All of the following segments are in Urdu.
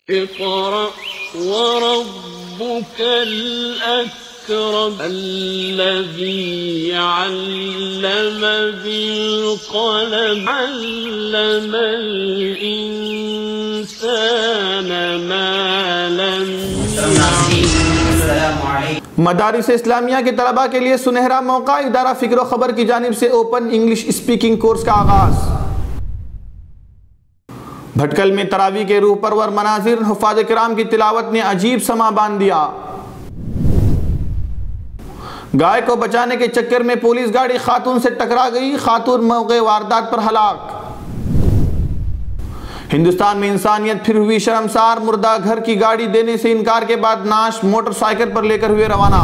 اقرأ وربك الأكرم الذي علم بالقلم علم الإنسان ما لم يعلم۔ مدارس اسلامیہ کے طلباء کے لیے سنہرا موقع، ادارہ فکر و خبر کی جانب سے اوپن انگلش اسپیکنگ کورس کا آغاز۔ بھٹکل میں تراویح کے روح پرور مناظر، حفاظ کرام کی تلاوت نے عجیب سما باندھ دیا۔ گائے کو بچانے کے چکر میں پولیس گاڑی خاتون سے ٹکرا گئی، خاتون موقع واردات پر ہلاک۔ ہندوستان میں انسانیت پھر ہوئی شرمسار، مردہ گھر کی گاڑی دینے سے انکار کے بعد نعش موٹر سائیکل پر لے کر ہوئے روانہ۔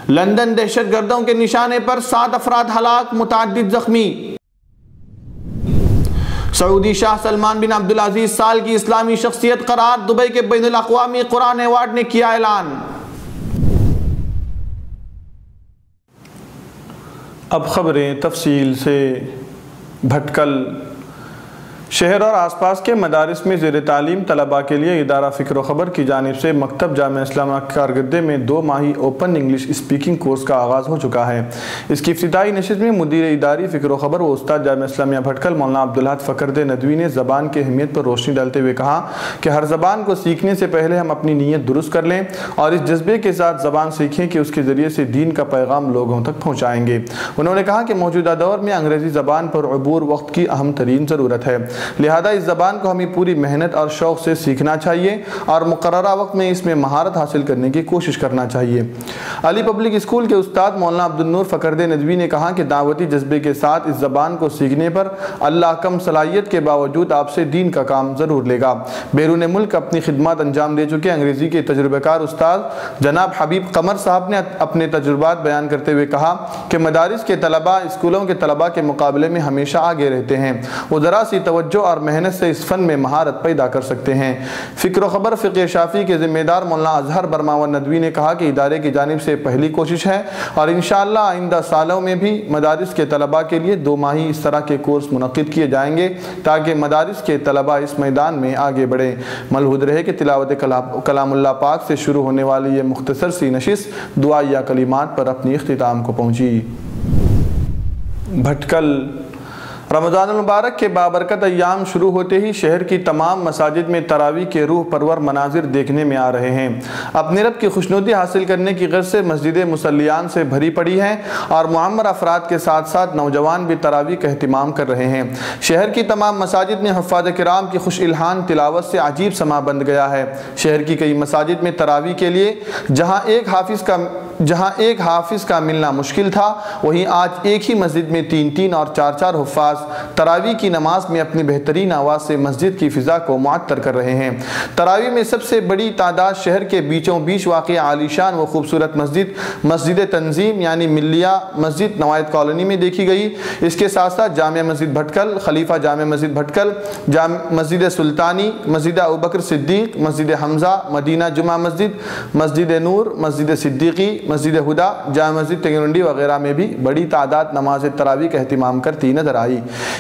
لندن دہشت گردوں کے نشانے پر 7 افراد ہلاک، متعدد زخمی۔ سعودی شاہ سلمان بن عبدالعزیز سال کی اسلامی شخصیت قرار، دبئی کے بین الاقوامی قرآن ایوارڈ نے کیا اعلان۔ اب خبریں تفصیل سے۔ بھٹکل شہر اور آس پاس کے مدارس میں زیر تعلیم طلباء کے لیے ادارہ فکر و خبر کی جانب سے مکتب جامعہ اسلامیہ کارگردے میں 2 ماہی اوپن انگلش اسپیکنگ کورس کا آغاز ہو چکا ہے۔ اس کی افتتاحی نشست میں مدیر اداری فکر و خبر و استاد جامعہ اسلامیہ بھٹکل مولانا عبدالحق فخردِ ندوی نے زبان کی اہمیت پر روشنی ڈالتے ہوئے کہا کہ ہر زبان کو سیکھنے سے پہلے ہم اپنی نیت درست کر لیں اور اس جذبے کے ساتھ زبان سیکھیں کہ اس کے ذریعے سے دین کا پیغام لوگوں تک پہنچائیں گے۔ انہوں نے کہا کہ موجودہ دور میں انگریزی زبان پر عبور وقت کی اہم ترین ضرورت ہے، لہذا اس زبان کو ہمیں پوری محنت اور شوق سے سیکھنا چاہیے اور مقررہ وقت میں اس میں مہارت حاصل کرنے کی کوشش کرنا چاہیے۔ علی پبلک اسکول کے استاد مولانا عبدالنور فخردِ ندوی نے کہا کہ دعوتی جذبے کے ساتھ اس زبان کو سیکھنے پر اللہ کم صلاحیت کے باوجود آپ سے دین کا کام ضرور لے گا۔ بیرون ملک اپنی خدمات انجام دے چکے انگریزی کے تجربہ کار استاد جناب حبیب قمر صاحب نے اپنے تجربات بیان کرتے ہوئے کہا کہ مدارس کے طلباء اسکولوں کے طلباء کے مقابلے میں ہمیشہ آگے رہتے ہیں، وہ ذرا سی توجہ اور محنت سے اس فن میں مہارت پیدا کر سکتے ہیں۔ فکر و خبر فقہ شافعی کے ذمہ دار مولانا اظہر برماور ندوی نے کہا کہ ادارے کی جانب سے پہلی کوشش ہے اور انشاءاللہ آئندہ سالوں میں بھی مدارس کے طلباء کے لیے 2 ماہی اس طرح کے کورس منعقد کیے جائیں گے تاکہ مدارس کے طلباء اس میدان میں آگے بڑھیں۔ ملحوظ رہے کہ تلاوت کلام اللہ پاک سے شروع ہونے والی یہ مختصر سی نشست دعائیہ کلمات پر اپنی اختتام کو پہنچی۔ بھٹکل رمضان المبارک کے بابرکت ایام شروع ہوتے ہی شہر کی تمام مساجد میں تراویح کے روح پرور مناظر دیکھنے میں آ رہے ہیں۔ اپنے رب کی خوشنودی حاصل کرنے کی غرض سے مسجدیں مصلیان سے بھری پڑی ہیں اور معمر افراد کے ساتھ ساتھ نوجوان بھی تراویح کا اہتمام کر رہے ہیں۔ شہر کی تمام مساجد میں حفاظ کرام کی خوش الحان تلاوت سے عجیب سما بند گیا ہے۔ شہر کی کئی مساجد میں تراویح کے لیے جہاں ایک حافظ کا ملنا مشکل تھا، وہیں آج ایک ہی مسجد میں 3 اور 4 حفاظ تراویح کی نماز میں اپنی بہترین آواز سے مسجد کی فضا کو معطر کر رہے ہیں۔ تراویح میں سب سے بڑی تعداد شہر کے بیچوں بیچ واقع عالیشان و خوبصورت مسجد تنظیم یعنی ملیہ مسجد نوایت کالونی میں دیکھی گئی۔ اس کے ساتھ ساتھ جامع مسجد بھٹکل، خلیفہ جامع مسجد بھٹکل، مسجد سلطانی، مسجد ابوبکر صدیق، مسجد حمزہ، مدینہ جمعہ مسجد، مسجد نور، مسجد صدیقی، مسجد ہدا، جامع مسجد تنگرنڈی وغیرہ میں بھی بڑی تعداد نماز تراویح کا اہتمام کرتی نظر آئی۔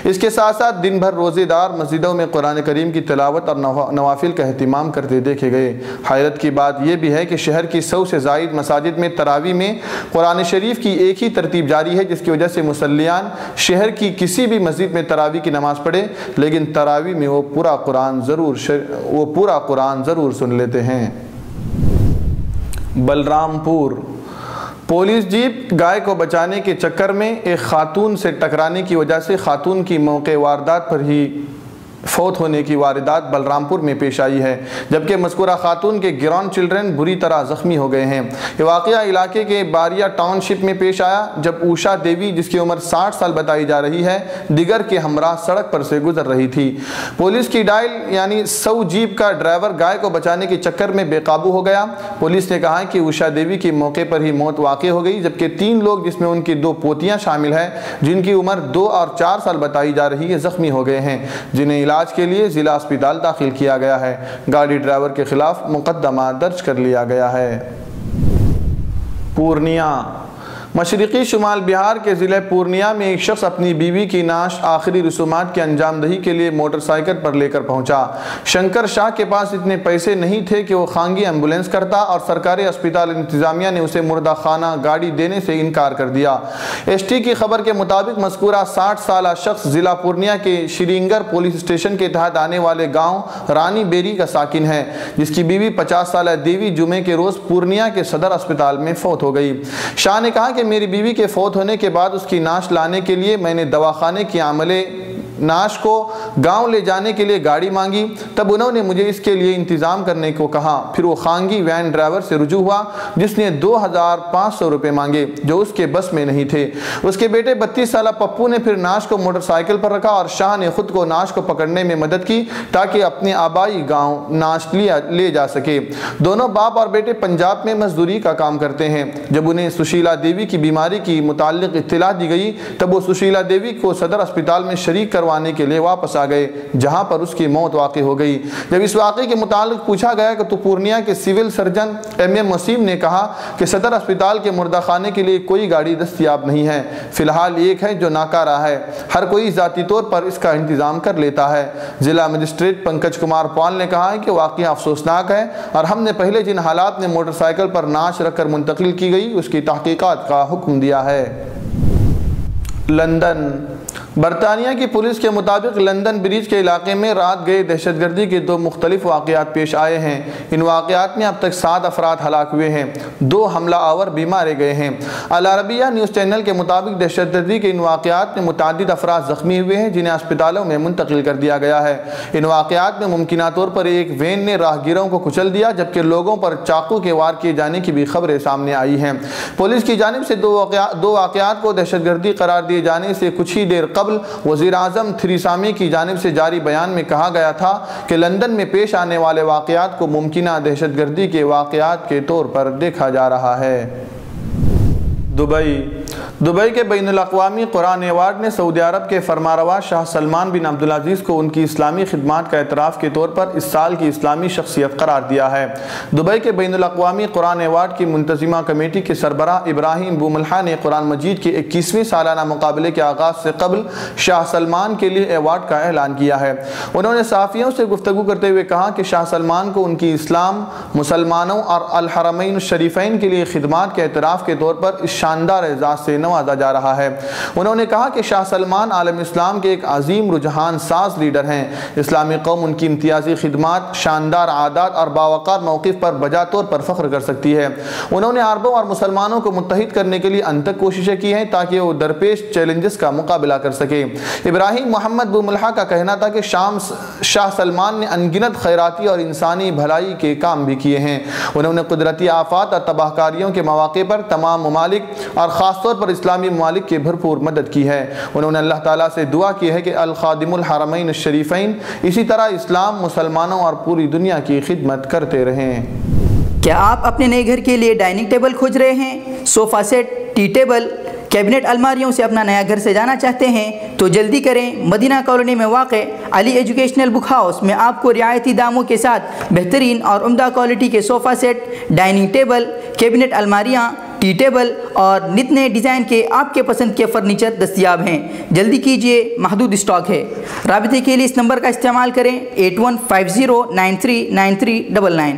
اس کے ساتھ ساتھ دن بھر روزے دار مسجدوں میں قرآن کریم کی تلاوت اور نوافل کا اہتمام کرتے دیکھے گئے۔ حیرت کی بات یہ بھی ہے کہ شہر کی 100 سے زائد مساجد میں تراویح میں قرآن شریف کی ایک ہی ترتیب جاری ہے، جس کی وجہ سے مصلیان شہر کی کسی بھی مسجد میں تراویح کی نماز پڑھے لیکن تراویح میں وہ پورا قرآن ضرور سن لیتے ہیں۔ بلرام پور پولیس جیپ گائے کو بچانے کے چکر میں ایک خاتون سے ٹکرانے کی وجہ سے خاتون کی موقع واردات پر ہی فوت ہونے کی واردات بلرام پور میں پیش آئی ہے، جبکہ مذکورہ خاتون کے گراؤنڈ چلڈرن بری طرح زخمی ہو گئے ہیں۔ یہ واقعہ علاقے کے باریا ٹاؤن شپ میں پیش آیا جب اوشا دیوی جس کی عمر 60 سال بتائی جا رہی ہے دیگر کے ہمراہ سڑک پر سے گزر رہی تھی۔ پولیس کی ڈائل یعنی 100 جیپ کا ڈرائیور گائے کو بچانے کے چکر میں بے قابو ہو گیا۔ پولیس نے کہا کہ اوشا دیوی کی موقع پر ہی موت واقع ہو گئی، جبکہ 3 لوگ جس میں ان کی 2 پوتیاں شامل ہیں جن کی عمر 2 اور 4 سال بتائی جا رہی ہے زخمی ہو گئے ہیں، جنہیں علاج کے لیے ضلع اسپتال داخل کیا گیا ہے۔ گاڑی ڈرائیور کے خلاف مقدمہ درج کر لیا گیا ہے۔ پورنیہ مشرقی شمال بہار کے ضلع پورنیہ میں ایک شخص اپنی بیوی کی نعش آخری رسومات کی انجام دہی کے لیے موٹر سائیکل پر لے کر پہنچا۔ شنکر شاہ کے پاس اتنے پیسے نہیں تھے کہ وہ خانگی ایمبولینس کرتا اور سرکاری اسپتال انتظامیہ نے اسے مردہ خانہ گاڑی دینے سے انکار کر دیا۔ ایس ٹی کی خبر کے مطابق مذکورہ 60 سالہ شخص ضلع پورنیہ کے شرینگر پولیس اسٹیشن کے تحت آنے والے گاؤں رانی بیری کا ساکن ہے، جس کی بیوی 50 سالہ دیوی جمعے کے روز پورنیہ کے صدر اسپتال میں فوت ہو گئی۔ شاہ نے کہا کہ میری بیوی کے فوت ہونے کے بعد اس کی نعش لانے کے لیے میں نے دواخانے کی عاملے نعش کو گاؤں لے جانے کے لیے گاڑی مانگی، تب انہوں نے مجھے اس کے لیے انتظام کرنے کو کہا۔ پھر وہ خانگی وین ڈرائیور سے رجوع ہوا جس نے 2500 روپے مانگے جو اس کے بس میں نہیں تھے۔ اس کے بیٹے 32 سالہ پپو نے پھر نعش کو موٹر سائیکل پر رکھا اور شاہ نے خود کو نعش کو پکڑنے میں مدد کی تاکہ اپنے آبائی گاؤں نعش لے جا سکے۔ دونوں باپ اور بیٹے پنجاب میں مزدوری کا کام کرتے ہیں۔ جب انہیں سشیلا دیوی کی بیماری کی متعلق اطلاع دی گئی تب وہ سشیلا دیوی کو صدر اسپتال میں شریک کروانے کے لیے واپس آ گئے، جہاں پر اس کی موت واقع ہو گئی۔ جب اس واقعے کے متعلق پوچھا گیا کہ تو پورنیہ کے سول سرجن ایم وسیم نے کہا کہ صدر اسپتال کے مردہ خانے کے لیے کوئی گاڑی دستیاب نہیں ہے، فی الحال ایک ہے جو ناکارہ ہے، ہر کوئی ذاتی طور پر اس کا انتظام کر لیتا ہے۔ ضلع مجسٹریٹ پنکج کمار پال نے کہا ہے کہ واقعہ افسوسناک ہے اور ہم نے پہلے جن حالات میں موٹر سائیکل پر نعش رکھ کر منتقل کی گئی اس کی تحقیقات کا حکم دیا ہے۔ لندن برطانیہ کی پولیس کے مطابق لندن بریج کے علاقے میں رات گئے دہشت گردی کے 2 مختلف واقعات پیش آئے ہیں۔ ان واقعات میں اب تک 7 افراد ہلاک ہوئے ہیں، 2 حملہ آور بھی مارے گئے ہیں۔ العربیہ نیوز چینل کے مطابق دہشت گردی کے ان واقعات میں متعدد افراد زخمی ہوئے ہیں جنہیں اسپتالوں میں منتقل کر دیا گیا ہے۔ ان واقعات میں ممکنہ طور پر ایک وین نے راہگیروں کو کچل دیا جبکہ لوگوں پر چاقو کے وار کیے جانے کی بھی خبریں سامنے آئی ہیں۔ پولیس کی جانب سے 2 واقعات کو دہشت گردی قرار دیے جانے سے کچھ ہی دیر قبل وزیر اعظم تھریسا مے کی جانب سے جاری بیان میں کہا گیا تھا کہ لندن میں پیش آنے والے واقعات کو ممکنہ دہشت گردی کے واقعات کے طور پر دیکھا جا رہا ہے۔ دبئی کے بین الاقوامی قرآن ایوارڈ نے سعودی عرب کے فرمانروا شاہ سلمان بن عبدالعزیز کو ان کی اسلامی خدمات کا اعتراف کے طور پر اس سال کی اسلامی شخصیت قرار دیا ہے۔ دبئی کے بین الاقوامی قرآن ایوارڈ کی منتظمہ کمیٹی کے سربراہ ابراہیم بوملحہ نے قرآن مجید کے 21ویں سالانہ مقابلے کے آغاز سے قبل شاہ سلمان کے لیے ایوارڈ کا اعلان کیا ہے۔ انہوں نے صحافیوں سے گفتگو کرتے ہوئے کہا کہ شاہ سلمان کو ان کی اسلام، مسلمانوں اور الحرمین الشریفین کے لیے خدمات کے اعتراف کے طور پر اس شاندار اعزاز سے نوازا جا رہا ہے۔ انہوں نے کہا کہ شاہ سلمان عالم اسلام کے ایک عظیم رجحان ساز لیڈر ہیں۔ اسلامی قوم ان کی امتیازی خدمات، شاندار عادات اور باوقار موقف پر بجا طور پر فخر کر سکتی ہے۔ انہوں نے عربوں اور مسلمانوں کو متحد کرنے کے لیے انتھک کوششیں کی ہیں تاکہ وہ درپیش چیلنجز کا مقابلہ کر سکے۔ ابراہیم محمد بوملحہ کا کہنا تھا کہ شاہ سلمان نے انگنت خیراتی اور انسانی بھلائی کے کام بھی کیے ہیں۔ انہوں نے قدرتی آفات اور تباہ کاریوں کے مواقع پر تمام ممالک اور خاص طور پر اسلامی ممالک کی بھرپور مدد کی ہے۔ انہوں نے اللہ تعالیٰ سے دعا کی ہے کہ الخادم الحرمین الشریفین اسی طرح اسلام، مسلمانوں اور پوری دنیا کی خدمت کرتے رہیں۔ کیا آپ اپنے نئے گھر کے لیے ڈائننگ ٹیبل کھوج رہے ہیں؟ Sofa set, T table, cabinet الماریوں سے اپنا نیا گھر سجانا چاہتے ہیں تو جلدی کریں۔ مدینہ کالونی میں واقع علی ایجوکیشنل بک ہاؤس میں آپ کو رعایتی داموں کے ساتھ بہترین اور عمدہ کوالٹی کے sofa set, dining table, cabinet الماریاں، ٹی ٹیبل اور نت نئے ڈیزائن کے آپ کے پسند کے فرنیچر دستیاب ہیں۔ جلدی کیجئے، محدود اسٹاک ہے۔ رابطے کے لیے اس نمبر کا استعمال کریں 8150939399۔